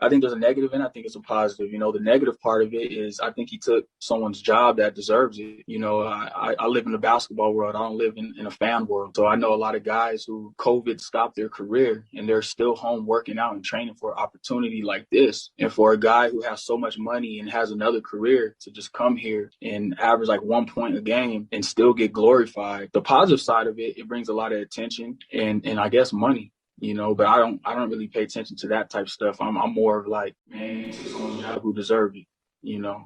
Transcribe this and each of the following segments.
I think there's a negative and I think it's a positive. You know, the negative part of it is I think he took someone's job that deserves it. You know, I live in the basketball world. I don't live in a fan world. So I know a lot of guys who COVID stopped their career and they're still home working out and training for an opportunity like this. And for a guy who has so much money and has another career to just come here and average like 1 point a game and still get glorified. The positive side of it, it brings a lot of attention and I guess money. You know, but I don't really pay attention to that type of stuff. I'm more of like, man, to someone's job who deserve it, you know.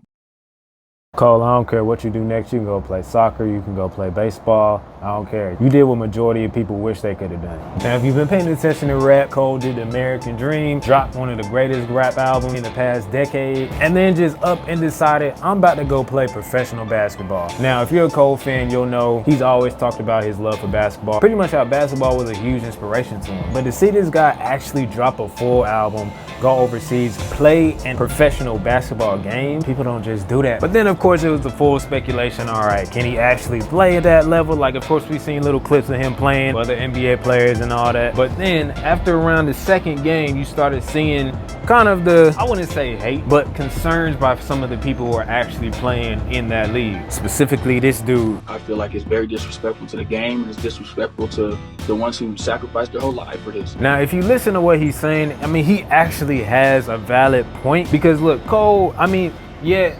Cole, I don't care what you do next. You can go play soccer. You can go play baseball. I don't care. You did what majority of people wish they could have done. Now, if you've been paying attention to rap, Cole did the American Dream, dropped one of the greatest rap albums in the past decade, and then just up and decided, I'm about to go play professional basketball. Now, if you're a Cole fan, you'll know he's always talked about his love for basketball. Pretty much how basketball was a huge inspiration to him. But to see this guy actually drop a full album, go overseas, play in professional basketball game, people don't just do that. But then, of course, it was the full speculation. All right, can he actually play at that level? Like, of course, we've seen little clips of him playing with other NBA players and all that. But then after around the second game, you started seeing kind of the, I wouldn't say hate, but concerns by some of the people who are actually playing in that league. Specifically, this dude. I feel like it's very disrespectful to the game. It's disrespectful to the ones who sacrificed their whole life for this. Now, if you listen to what he's saying, I mean, he actually has a valid point. Because look, Cole, I mean, yeah,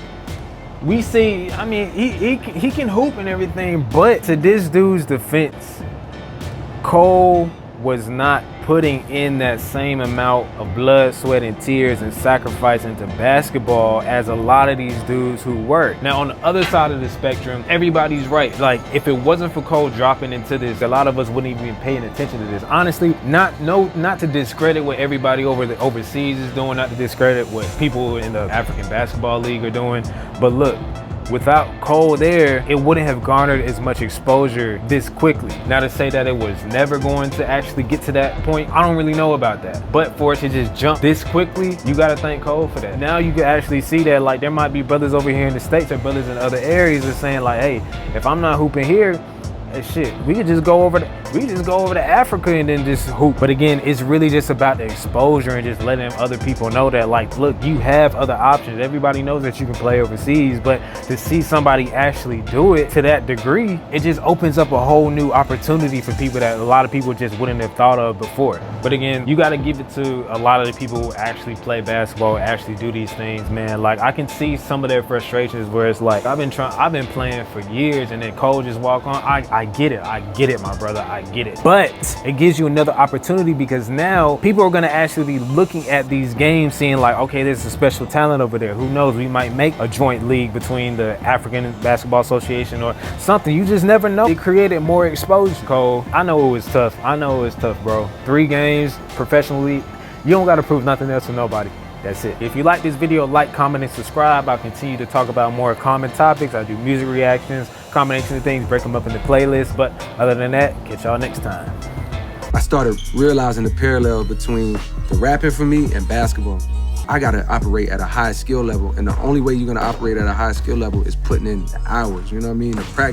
we see, I mean, he can hoop and everything, but to this dude's defense, Cole was not putting in that same amount of blood, sweat, and tears and sacrifice into basketball as a lot of these dudes who were. Now, on the other side of the spectrum, everybody's right. Like, if it wasn't for Cole dropping into this, a lot of us wouldn't even be paying attention to this. Honestly, not to discredit what everybody overseas is doing, not to discredit what people in the African Basketball League are doing, but look, without Cole there, it wouldn't have garnered as much exposure this quickly. Now, to say that it was never going to actually get to that point, I don't really know about that. But for it to just jump this quickly, you gotta thank Cole for that. Now you can actually see that, like, there might be brothers over here in the States or brothers in other areas that are saying like, hey, if I'm not hooping here, hey, shit, we could just go over to Africa and then just hoop. But again, it's really just about the exposure and just letting other people know that, like, look, you have other options. Everybody knows that you can play overseas, but to see somebody actually do it to that degree, it just opens up a whole new opportunity for people that a lot of people just wouldn't have thought of before. But again, you got to give it to a lot of the people who actually play basketball, actually do these things, man. Like, I can see some of their frustrations where it's like, I've been playing for years, and then Cole just walk on. I get it, my brother, I get it. But it gives you another opportunity, because now people are gonna actually be looking at these games saying like, okay, there's a special talent over there. Who knows, we might make a joint league between the African Basketball Association or something. You just never know. It created more exposure. Cole, I know it was tough. Bro. 3 games professionally, you don't gotta prove nothing else to nobody. That's it. If you like this video, like, comment, and subscribe. I'll continue to talk about more common topics. I do music reactions, combination of things, break them up into playlists. But other than that, catch y'all next time. I started realizing the parallel between the rapping for me and basketball. I gotta operate at a high skill level, and the only way you're gonna operate at a high skill level is putting in the hours, you know what I mean? The practice.